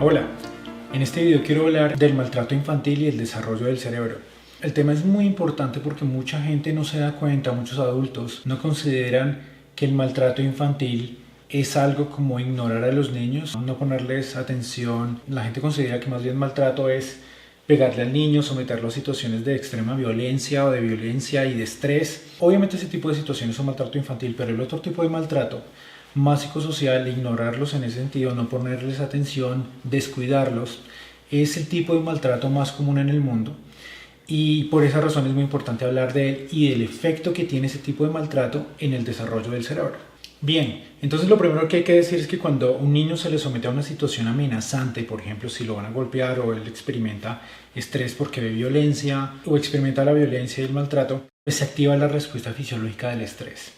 Hola, en este video quiero hablar del maltrato infantil y el desarrollo del cerebro. El tema es muy importante porque mucha gente no se da cuenta, muchos adultos no consideran que el maltrato infantil es algo como ignorar a los niños, no ponerles atención. La gente considera que más bien maltrato es pegarle al niño, someterlo a situaciones de extrema violencia o de violencia y de estrés. Obviamente ese tipo de situaciones son maltrato infantil, pero el otro tipo de maltrato más psicosocial, ignorarlos en ese sentido, no ponerles atención, descuidarlos, es el tipo de maltrato más común en el mundo. Y por esa razón es muy importante hablar de él y del efecto que tiene ese tipo de maltrato en el desarrollo del cerebro. Bien, entonces lo primero que hay que decir es que cuando un niño se le somete a una situación amenazante, por ejemplo, si lo van a golpear o él experimenta estrés porque ve violencia o experimenta la violencia y el maltrato, pues se activa la respuesta fisiológica del estrés.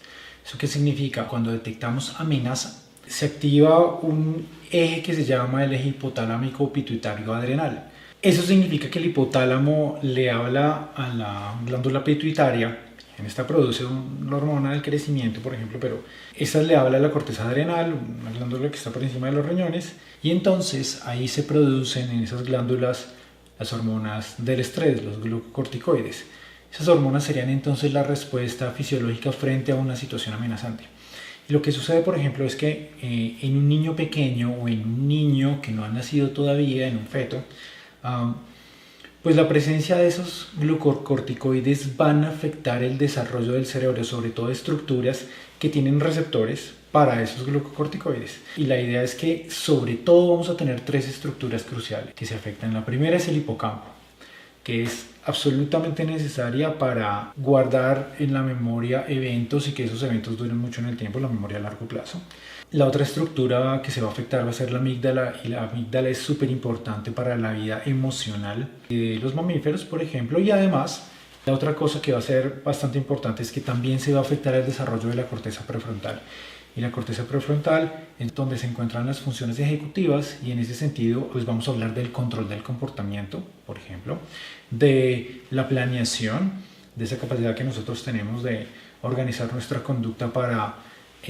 ¿Eso qué significa? Cuando detectamos amenaza, se activa un eje que se llama el eje hipotálámico pituitario adrenal. Eso significa que el hipotálamo le habla a la glándula pituitaria. En esta produce una hormona del crecimiento, por ejemplo, pero esta le habla a la corteza adrenal, una glándula que está por encima de los riñones, y entonces ahí se producen en esas glándulas las hormonas del estrés, los glucocorticoides. Esas hormonas serían entonces la respuesta fisiológica frente a una situación amenazante. Y lo que sucede, por ejemplo, es que en un niño pequeño o en un niño que no ha nacido todavía, en un feto, pues la presencia de esos glucocorticoides van a afectar el desarrollo del cerebro, sobre todo estructuras que tienen receptores para esos glucocorticoides. Y la idea es que sobre todo vamos a tener tres estructuras cruciales que se afectan. La primera es el hipocampo, que es absolutamente necesaria para guardar en la memoria eventos y que esos eventos duren mucho en el tiempo, la memoria a largo plazo. La otra estructura que se va a afectar va a ser la amígdala, y la amígdala es súper importante para la vida emocional de los mamíferos, por ejemplo, y además la otra cosa que va a ser bastante importante es que también se va a afectar el desarrollo de la corteza prefrontal. Y la corteza prefrontal es donde se encuentran las funciones ejecutivas, y en ese sentido pues vamos a hablar del control del comportamiento, por ejemplo, de la planeación, de esa capacidad que nosotros tenemos de organizar nuestra conducta para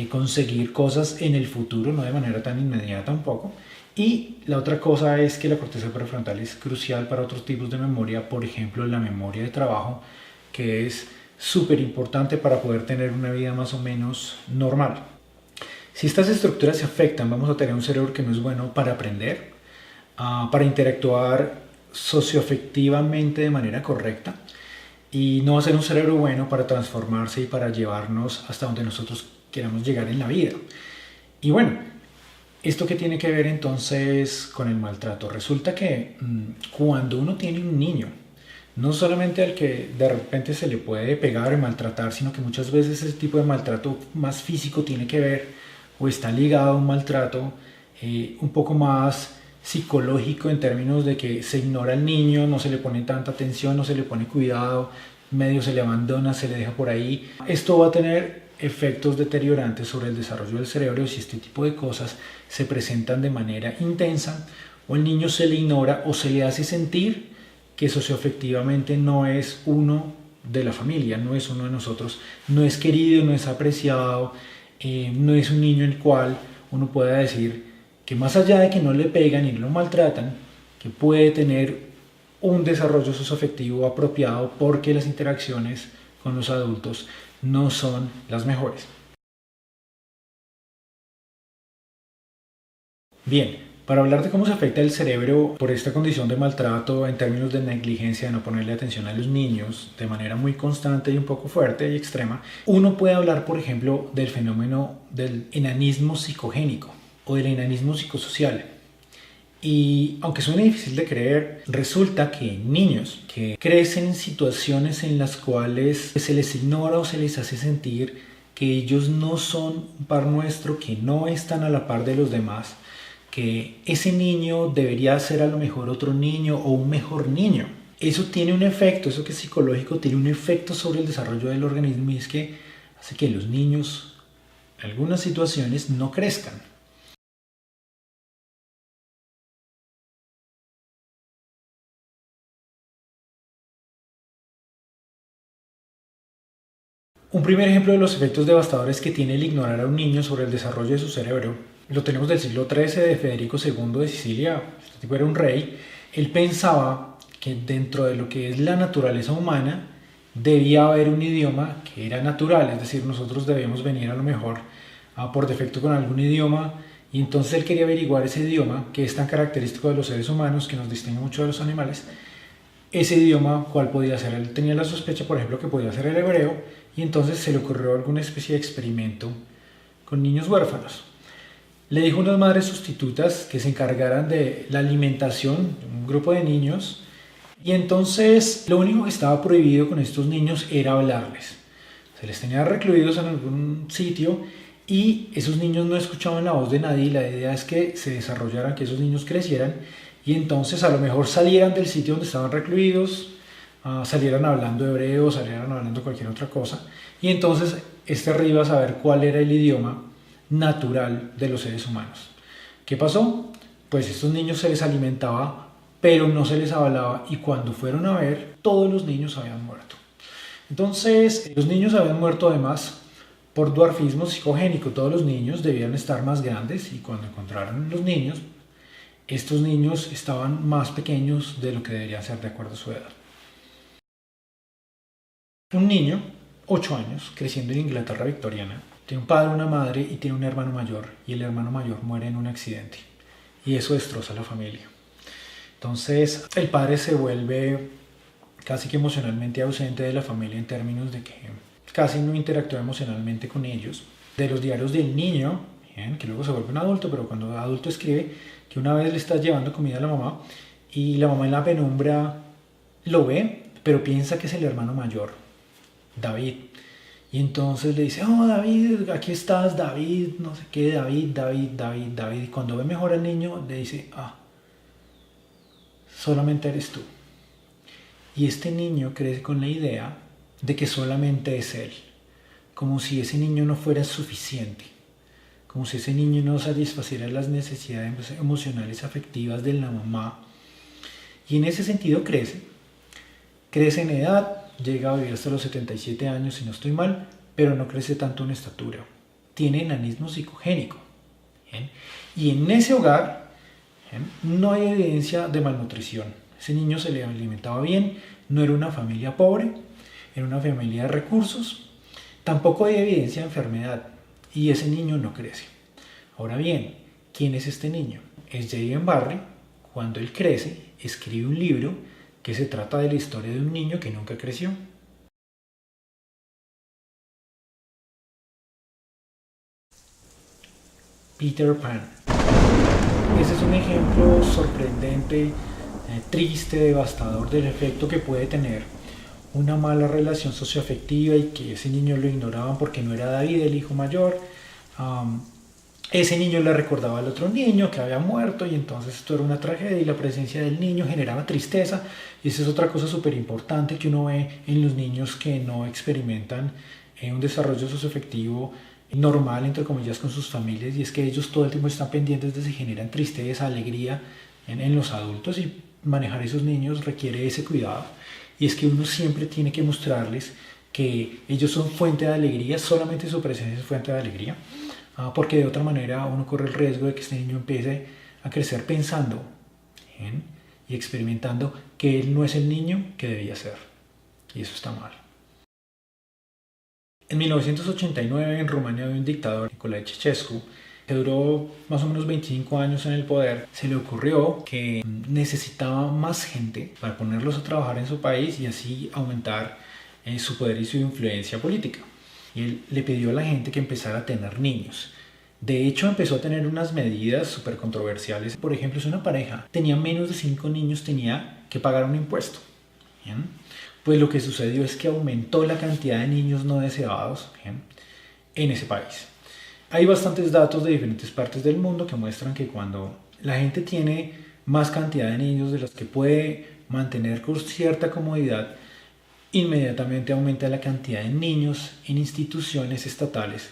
conseguir cosas en el futuro, no de manera tan inmediata tampoco. Y la otra cosa es que la corteza prefrontal es crucial para otros tipos de memoria, por ejemplo la memoria de trabajo, que es súper importante para poder tener una vida más o menos normal. Si estas estructuras se afectan, vamos a tener un cerebro que no es bueno para aprender, para interactuar socioafectivamente de manera correcta, y no va a ser un cerebro bueno para transformarse y para llevarnos hasta donde nosotros queramos llegar en la vida. Y bueno, ¿esto qué tiene que ver entonces con el maltrato? Resulta que cuando uno tiene un niño, no solamente al que de repente se le puede pegar o maltratar, sino que muchas veces ese tipo de maltrato más físico tiene que ver o está ligado a un maltrato un poco más psicológico, en términos de que se ignora al niño, no se le pone tanta atención, no se le pone cuidado, medio se le abandona, se le deja por ahí. Esto va a tener efectos deteriorantes sobre el desarrollo del cerebro si este tipo de cosas se presentan de manera intensa, o el niño se le ignora o se le hace sentir que socioafectivamente no es uno de la familia, no es uno de nosotros, no es querido, no es apreciado, no es un niño el cual uno pueda decir que más allá de que no le pegan y lo maltratan, que puede tener un desarrollo socioafectivo apropiado porque las interacciones con los adultos no son las mejores. Bien, para hablar de cómo se afecta el cerebro por esta condición de maltrato en términos de negligencia, de no ponerle atención a los niños de manera muy constante y un poco fuerte y extrema, uno puede hablar, por ejemplo, del fenómeno del enanismo psicogénico o del enanismo psicosocial. Y aunque suene difícil de creer, resulta que niños que crecen en situaciones en las cuales se les ignora o se les hace sentir que ellos no son un par nuestro, que no están a la par de los demás, que ese niño debería ser a lo mejor otro niño o un mejor niño. Eso tiene un efecto, eso que es psicológico, tiene un efecto sobre el desarrollo del organismo, y es que hace que los niños en algunas situaciones no crezcan. Un primer ejemplo de los efectos devastadores que tiene el ignorar a un niño sobre el desarrollo de su cerebro lo tenemos del siglo XIII de Federico II de Sicilia, este tipo era un rey. Él pensaba que dentro de lo que es la naturaleza humana debía haber un idioma que era natural, es decir, nosotros debemos venir a lo mejor por defecto con algún idioma, y entonces él quería averiguar ese idioma que es tan característico de los seres humanos, que nos distingue mucho de los animales, ese idioma cuál podía ser. Él tenía la sospecha, por ejemplo, que podía ser el hebreo, y entonces se le ocurrió alguna especie de experimento con niños huérfanos. Le dijo a unas madres sustitutas que se encargaran de la alimentación de un grupo de niños, y entonces lo único que estaba prohibido con estos niños era hablarles. Se les tenía recluidos en algún sitio y esos niños no escuchaban la voz de nadie, y la idea es que se desarrollaran, que esos niños crecieran y entonces a lo mejor salieran del sitio donde estaban recluidos, salieran hablando hebreo, salieran hablando cualquier otra cosa, y entonces este rey iba a saber cuál era el idioma natural de los seres humanos. ¿Qué pasó? Pues estos niños se les alimentaba, pero no se les hablaba, y cuando fueron a ver, todos los niños habían muerto. Entonces, los niños habían muerto además por dwarfismo psicogénico. Todos los niños debían estar más grandes, y cuando encontraron los niños, estos niños estaban más pequeños de lo que deberían ser de acuerdo a su edad. Un niño, 8 años, creciendo en Inglaterra victoriana, tiene un padre, una madre y tiene un hermano mayor, y el hermano mayor muere en un accidente, y eso destroza a la familia. Entonces el padre se vuelve casi que emocionalmente ausente de la familia, en términos de que casi no interactúa emocionalmente con ellos. De los diarios del niño, ¿bien?, que luego se vuelve un adulto, pero cuando adulto escribe que una vez le está llevando comida a la mamá y la mamá en la penumbra lo ve, pero piensa que es el hermano mayor, David. Y entonces le dice: oh David, aquí estás, David, no sé qué, David, David, David, David. Y cuando ve mejor al niño le dice: ah, solamente eres tú. Y este niño crece con la idea de que solamente es él, como si ese niño no fuera suficiente, como si ese niño no satisfaciera las necesidades emocionales afectivas de la mamá. Y en ese sentido crece en edad, llega a vivir hasta los 77 años si no estoy mal, pero no crece tanto en estatura. Tiene enanismo psicogénico. ¿Bien? Y en ese hogar, ¿bien?, no hay evidencia de malnutrición. Ese niño se le alimentaba bien, no era una familia pobre, era una familia de recursos. Tampoco hay evidencia de enfermedad, y ese niño no crece. Ahora bien, ¿quién es este niño? Es J.M. Barrie. Cuando él crece, escribe un libro que se trata de la historia de un niño que nunca creció. Peter Pan. Ese es un ejemplo sorprendente, triste, devastador del efecto que puede tener una mala relación socioafectiva, y que ese niño lo ignoraban porque no era David el hijo mayor. Ese niño le recordaba al otro niño que había muerto, y entonces esto era una tragedia, y la presencia del niño generaba tristeza. Y esa es otra cosa súper importante que uno ve en los niños que no experimentan un desarrollo socioafectivo normal, entre comillas, con sus familias, y es que ellos todo el tiempo están pendientes de si generan tristeza, alegría en los adultos, y manejar esos niños requiere ese cuidado. Y es que uno siempre tiene que mostrarles que ellos son fuente de alegría, solamente su presencia es fuente de alegría, porque de otra manera uno corre el riesgo de que este niño empiece a crecer pensando y experimentando que él no es el niño que debía ser, y eso está mal. En 1989 en Rumania había un dictador, Nicolae Ceausescu, que duró más o menos 25 años en el poder. Se le ocurrió que necesitaba más gente para ponerlos a trabajar en su país y así aumentar su poder y su influencia política. Y él le pidió a la gente que empezara a tener niños. De hecho, empezó a tener unas medidas súper controversiales. Por ejemplo, si una pareja tenía menos de 5 niños, tenía que pagar un impuesto. ¿Bien? Pues lo que sucedió es que aumentó la cantidad de niños no deseados, ¿bien?, en ese país. Hay bastantes datos de diferentes partes del mundo que muestran que cuando la gente tiene más cantidad de niños de los que puede mantener con cierta comodidad, inmediatamente aumenta la cantidad de niños en instituciones estatales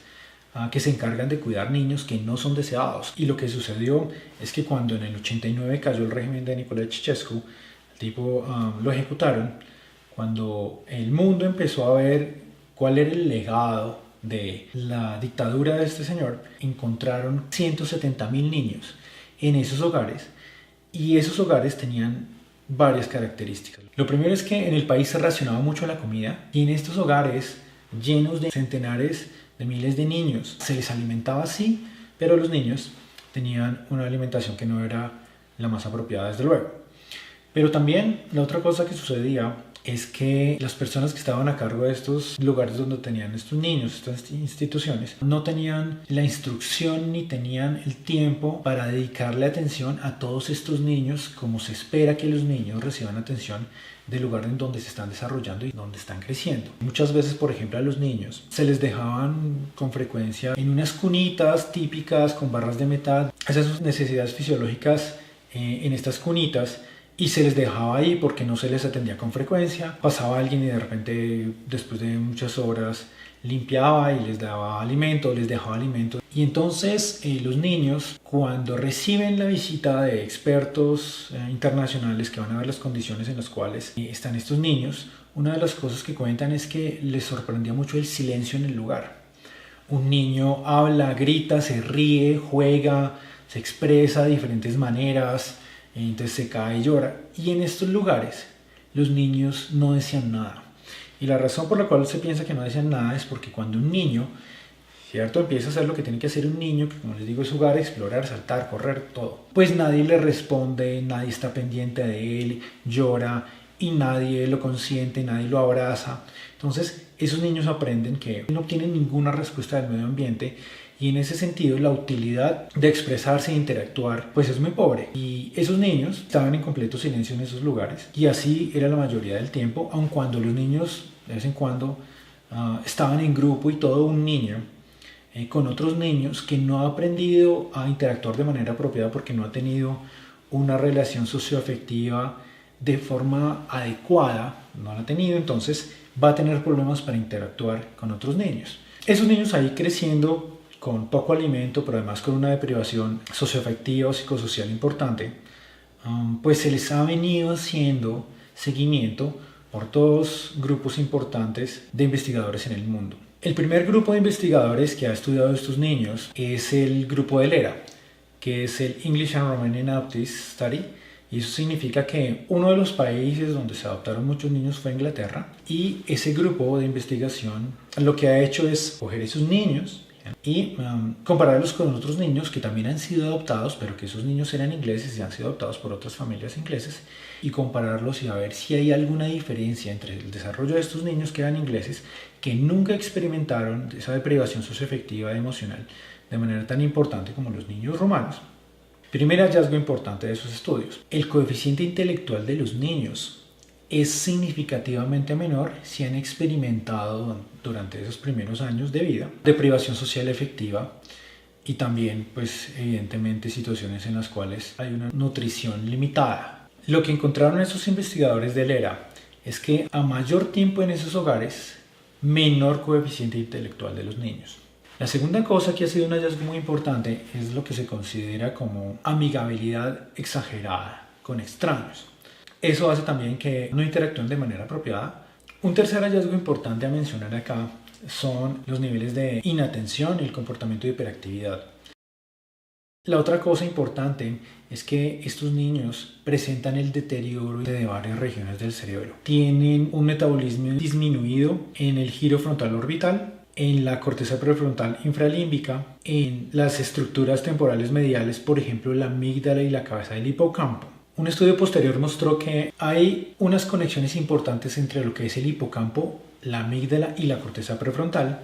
que se encargan de cuidar niños que no son deseados. Y lo que sucedió es que cuando en el 89 cayó el régimen de Nicolae Ceausescu, el tipo lo ejecutaron. Cuando el mundo empezó a ver cuál era el legado de la dictadura de este señor, encontraron 170.000 niños en esos hogares, y esos hogares tenían varias características. Lo primero es que en el país se racionaba mucho la comida, y en estos hogares llenos de centenares de miles de niños se les alimentaba así, pero los niños tenían una alimentación que no era la más apropiada, desde luego. Pero también la otra cosa que sucedía es que las personas que estaban a cargo de estos lugares donde tenían estos niños, estas instituciones, no tenían la instrucción ni tenían el tiempo para dedicarle atención a todos estos niños como se espera que los niños reciban atención del lugar en donde se están desarrollando y donde están creciendo. Muchas veces, por ejemplo, a los niños se les dejaban con frecuencia en unas cunitas típicas con barras de metal, esas sus necesidades fisiológicas en estas cunitas, y se les dejaba ahí porque no se les atendía con frecuencia. Pasaba alguien y de repente, después de muchas horas, limpiaba y les daba alimento, les dejaba alimento. Y entonces los niños, cuando reciben la visita de expertos internacionales que van a ver las condiciones en las cuales están estos niños, una de las cosas que cuentan es que les sorprendía mucho el silencio en el lugar. Un niño habla, grita, se ríe, juega, se expresa de diferentes maneras, entonces se cae y llora. Y en estos lugares los niños no decían nada. Y la razón por la cual se piensa que no decían nada es porque cuando un niño, ¿cierto?, empieza a hacer lo que tiene que hacer un niño, que como les digo es jugar, explorar, saltar, correr, todo, pues nadie le responde, nadie está pendiente de él, llora y nadie lo consiente, nadie lo abraza. Entonces esos niños aprenden que no obtienen ninguna respuesta del medio ambiente, y en ese sentido la utilidad de expresarse e interactuar pues es muy pobre. Y esos niños estaban en completo silencio en esos lugares, y así era la mayoría del tiempo, aun cuando los niños de vez en cuando estaban en grupo y todo un niño con otros niños que no ha aprendido a interactuar de manera apropiada porque no ha tenido una relación socioafectiva de forma adecuada, no la ha tenido, entonces va a tener problemas para interactuar con otros niños. Esos niños ahí creciendo con poco alimento, pero además con una deprivación socioafectiva o psicosocial importante, pues se les ha venido haciendo seguimiento por dos grupos importantes de investigadores en el mundo. El primer grupo de investigadores que ha estudiado a estos niños es el grupo del ERA, que es el English and Romanian Adoptees Study, y eso significa que uno de los países donde se adoptaron muchos niños fue Inglaterra, y ese grupo de investigación lo que ha hecho es coger esos niños y compararlos con otros niños que también han sido adoptados, pero que esos niños eran ingleses y han sido adoptados por otras familias inglesas, y compararlos y a ver si hay alguna diferencia entre el desarrollo de estos niños que eran ingleses, que nunca experimentaron esa deprivación socioafectiva y emocional de manera tan importante como los niños romanos. Primer hallazgo importante de esos estudios: el coeficiente intelectual de los niños es significativamente menor si han experimentado durante esos primeros años de vida deprivación social efectiva, y también pues evidentemente situaciones en las cuales hay una nutrición limitada. Lo que encontraron esos investigadores del ERA es que a mayor tiempo en esos hogares, menor coeficiente intelectual de los niños. La segunda cosa que ha sido un hallazgo muy importante es lo que se considera como amigabilidad exagerada con extraños. Eso hace también que no interactúen de manera apropiada. Un tercer hallazgo importante a mencionar acá son los niveles de inatención y el comportamiento de hiperactividad. La otra cosa importante es que estos niños presentan el deterioro de varias regiones del cerebro. Tienen un metabolismo disminuido en el giro frontal orbital, en la corteza prefrontal infralímbica, en las estructuras temporales mediales, por ejemplo la amígdala y la cabeza del hipocampo. Un estudio posterior mostró que hay unas conexiones importantes entre lo que es el hipocampo, la amígdala y la corteza prefrontal,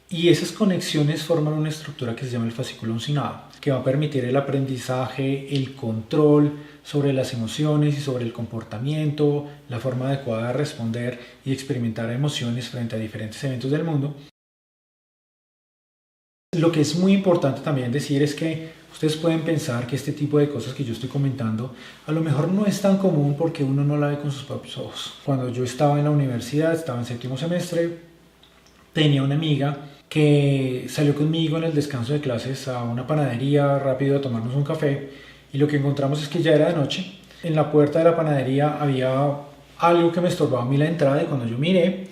y esas conexiones forman una estructura que se llama el fascículo uncinado, que va a permitir el aprendizaje, el control sobre las emociones y sobre el comportamiento, la forma adecuada de responder y experimentar emociones frente a diferentes eventos del mundo. Lo que es muy importante también decir es que ustedes pueden pensar que este tipo de cosas que yo estoy comentando a lo mejor no es tan común porque uno no la ve con sus propios ojos. Cuando yo estaba en la universidad, estaba en séptimo semestre, tenía una amiga que salió conmigo en el descanso de clases a una panadería rápido a tomarnos un café, y lo que encontramos es que ya era de noche. En la puerta de la panadería había algo que me estorbaba a mí la entrada, y cuando yo miré,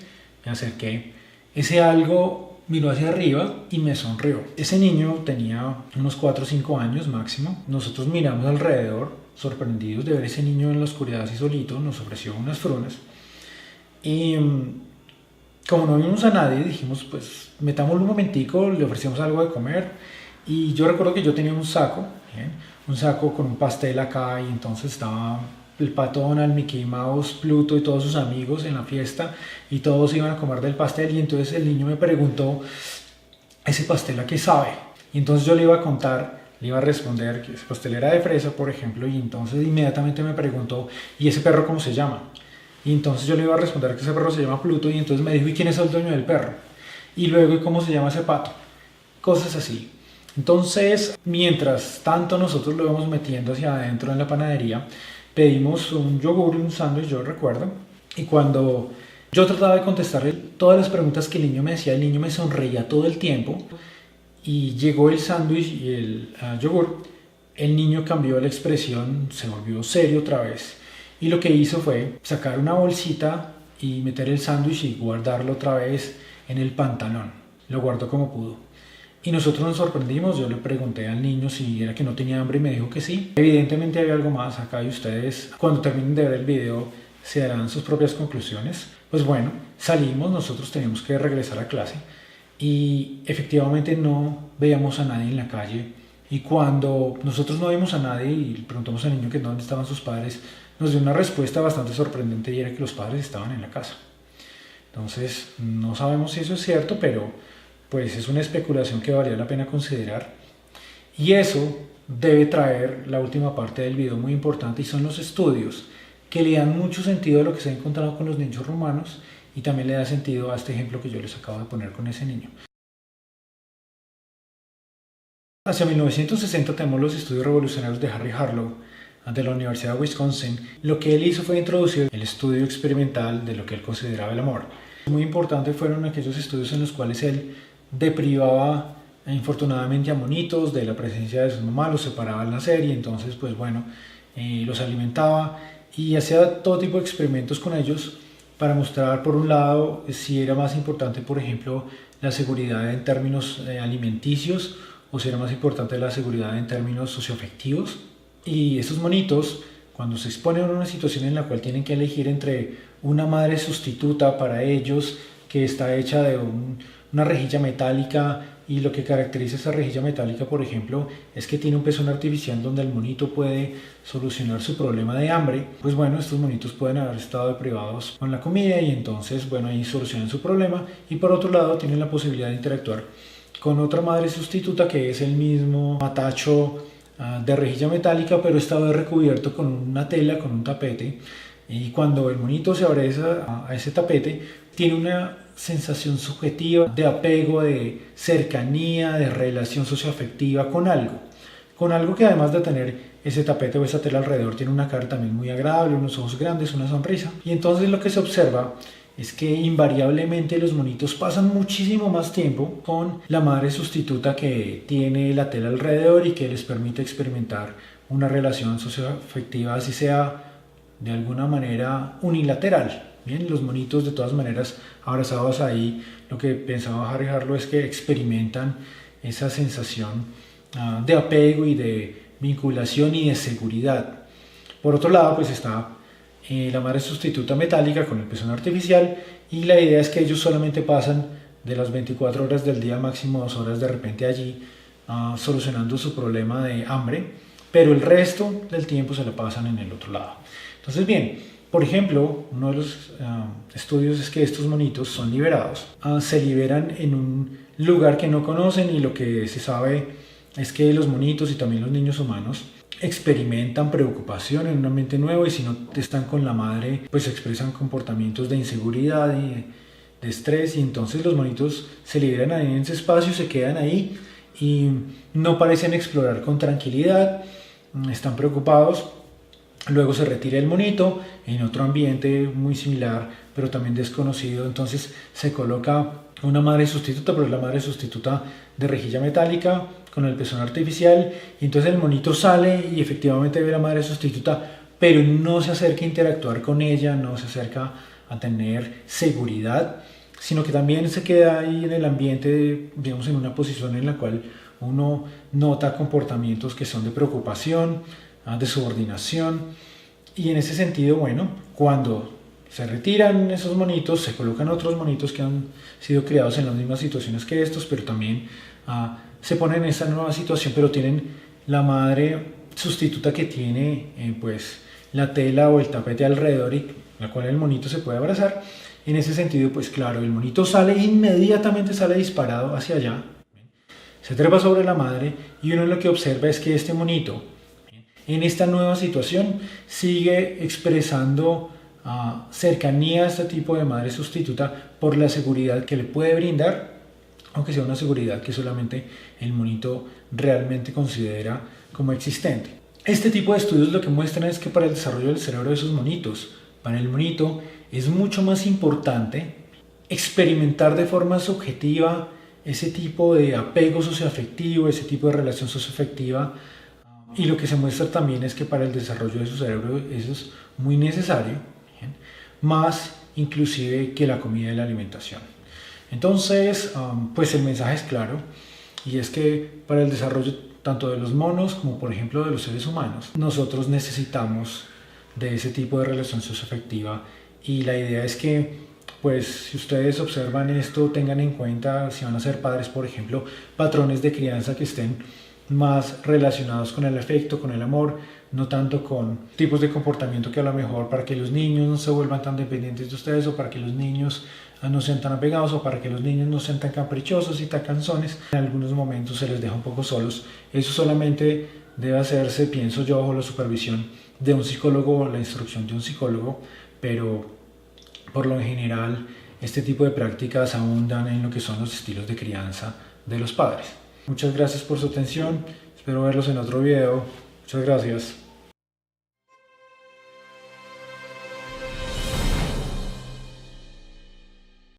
me acerqué, ese algo miró hacia arriba y me sonrió. Ese niño tenía unos 4 o 5 años máximo. Nosotros miramos alrededor, sorprendidos de ver ese niño en la oscuridad así solito. Nos ofreció unas frunas y como no vimos a nadie, dijimos, pues metámosle un momentico, le ofrecimos algo de comer. Y yo recuerdo que yo tenía un saco, ¿bien? Un saco con un pastel acá, y entonces estaba el Pato Donald, Mickey Mouse, Pluto y todos sus amigos en la fiesta, y todos iban a comer del pastel. Y entonces el niño me preguntó, ¿ese pastel a qué sabe? Y entonces yo le iba a contar, le iba a responder que ese pastel era de fresa, por ejemplo, y entonces inmediatamente me preguntó, ¿y ese perro cómo se llama? Y entonces yo le iba a responder que ese perro se llama Pluto, y entonces me dijo, ¿y quién es el dueño del perro? Y luego, ¿y cómo se llama ese pato? Cosas así. Entonces, mientras tanto nosotros lo íbamos metiendo hacia adentro en la panadería, pedimos un yogur y un sándwich, yo recuerdo, y cuando yo trataba de contestarle todas las preguntas que el niño me hacía, el niño me sonreía todo el tiempo, y llegó el sándwich y el yogur, el niño cambió la expresión, se volvió serio otra vez, y lo que hizo fue sacar una bolsita y meter el sándwich y guardarlo otra vez en el pantalón. Lo guardó como pudo. Y nosotros nos sorprendimos. Yo le pregunté al niño si era que no tenía hambre y me dijo que sí. Evidentemente había algo más acá, y ustedes cuando terminen de ver el video se darán sus propias conclusiones. Pues bueno, salimos, nosotros teníamos que regresar a clase y efectivamente no veíamos a nadie en la calle. Y cuando nosotros no vimos a nadie y le preguntamos al niño que dónde estaban sus padres, nos dio una respuesta bastante sorprendente, y era que los padres estaban en la casa. Entonces no sabemos si eso es cierto, pero pues es una especulación que valía la pena considerar. Y eso debe traer la última parte del video muy importante, y son los estudios que le dan mucho sentido a lo que se ha encontrado con los niños rumanos, y también le da sentido a este ejemplo que yo les acabo de poner con ese niño. Hacia 1960 tenemos los estudios revolucionarios de Harry Harlow de la Universidad de Wisconsin. Lo que él hizo fue introducir el estudio experimental de lo que él consideraba el amor. Muy importante fueron aquellos estudios en los cuales él deprivaba infortunadamente a monitos de la presencia de sus mamás, los separaba al nacer, y entonces pues bueno, los alimentaba y hacía todo tipo de experimentos con ellos para mostrar por un lado si era más importante, por ejemplo, la seguridad en términos alimenticios, o si era más importante la seguridad en términos socioafectivos. Y estos monitos, cuando se exponen a una situación en la cual tienen que elegir entre una madre sustituta para ellos, que está hecha de una rejilla metálica, y lo que caracteriza esa rejilla metálica, por ejemplo, es que tiene un pezón artificial donde el monito puede solucionar su problema de hambre, pues bueno, estos monitos pueden haber estado deprivados con la comida, y entonces, bueno, ahí solucionan su problema. Y por otro lado, tienen la posibilidad de interactuar con otra madre sustituta, que es el mismo matacho de rejilla metálica, pero esta vez recubierto con una tela, con un tapete. Y cuando el monito se abraza a ese tapete, tiene una sensación subjetiva de apego, de cercanía, de relación socioafectiva con algo que, además de tener ese tapete o esa tela alrededor, tiene una cara también muy agradable, unos ojos grandes, una sonrisa. Y entonces lo que se observa es que invariablemente los monitos pasan muchísimo más tiempo con la madre sustituta que tiene la tela alrededor y que les permite experimentar una relación socioafectiva, así sea de alguna manera unilateral. Bien, los monitos de todas maneras abrazados ahí, lo que pensaba Harry Harlow es que experimentan esa sensación de apego y de vinculación y de seguridad. Por otro lado, pues está la madre sustituta metálica con el pezón artificial, y la idea es que ellos solamente pasan de las 24 horas del día, máximo 2 horas de repente allí, solucionando su problema de hambre, pero el resto del tiempo se la pasan en el otro lado. Entonces bien, por ejemplo, uno de los estudios es que estos monitos son liberados, se liberan en un lugar que no conocen, y lo que se sabe es que los monitos y también los niños humanos experimentan preocupación en un ambiente nuevo, y si no están con la madre, pues expresan comportamientos de inseguridad y de estrés, y entonces los monitos se liberan ahí en ese espacio, se quedan ahí y no parecen explorar con tranquilidad, están preocupados. Luego se retira el monito en otro ambiente muy similar, pero también desconocido. Entonces se coloca una madre sustituta, pero es la madre sustituta de rejilla metálica con el pezón artificial. Y entonces el monito sale y efectivamente ve a la madre sustituta, pero no se acerca a interactuar con ella, no se acerca a tener seguridad, sino que también se queda ahí en el ambiente, digamos, en una posición en la cual uno nota comportamientos que son de preocupación, de subordinación, y en ese sentido, bueno, cuando se retiran esos monitos, se colocan otros monitos que han sido creados en las mismas situaciones que estos, pero también se ponen en esta nueva situación, pero tienen la madre sustituta que tiene pues la tela o el tapete alrededor y la cual el monito se puede abrazar. En ese sentido, pues claro, el monito sale inmediatamente, sale disparado hacia allá, se trepa sobre la madre y uno lo que observa es que este monito en esta nueva situación sigue expresando cercanía a este tipo de madre sustituta por la seguridad que le puede brindar, aunque sea una seguridad que solamente el monito realmente considera como existente. Este tipo de estudios lo que muestran es que para el desarrollo del cerebro de esos monitos, para el monito es mucho más importante experimentar de forma subjetiva ese tipo de apego socioafectivo, ese tipo de relación socioafectiva, y lo que se muestra también es que para el desarrollo de su cerebro eso es muy necesario, ¿bien? Más inclusive que la comida y la alimentación. Entonces, pues el mensaje es claro, y es que para el desarrollo tanto de los monos como por ejemplo de los seres humanos, nosotros necesitamos de ese tipo de relación socioafectiva, y la idea es que pues si ustedes observan esto, tengan en cuenta, si van a ser padres por ejemplo, patrones de crianza que estén más relacionados con el afecto, con el amor, no tanto con tipos de comportamiento que a lo mejor para que los niños no se vuelvan tan dependientes de ustedes, o para que los niños no sean tan apegados, o para que los niños no sean tan caprichosos y tan cansones. En algunos momentos se les deja un poco solos. Eso solamente debe hacerse, pienso yo, bajo la supervisión de un psicólogo o la instrucción de un psicólogo, pero por lo general este tipo de prácticas abundan en lo que son los estilos de crianza de los padres. Muchas gracias por su atención, espero verlos en otro video. Muchas gracias.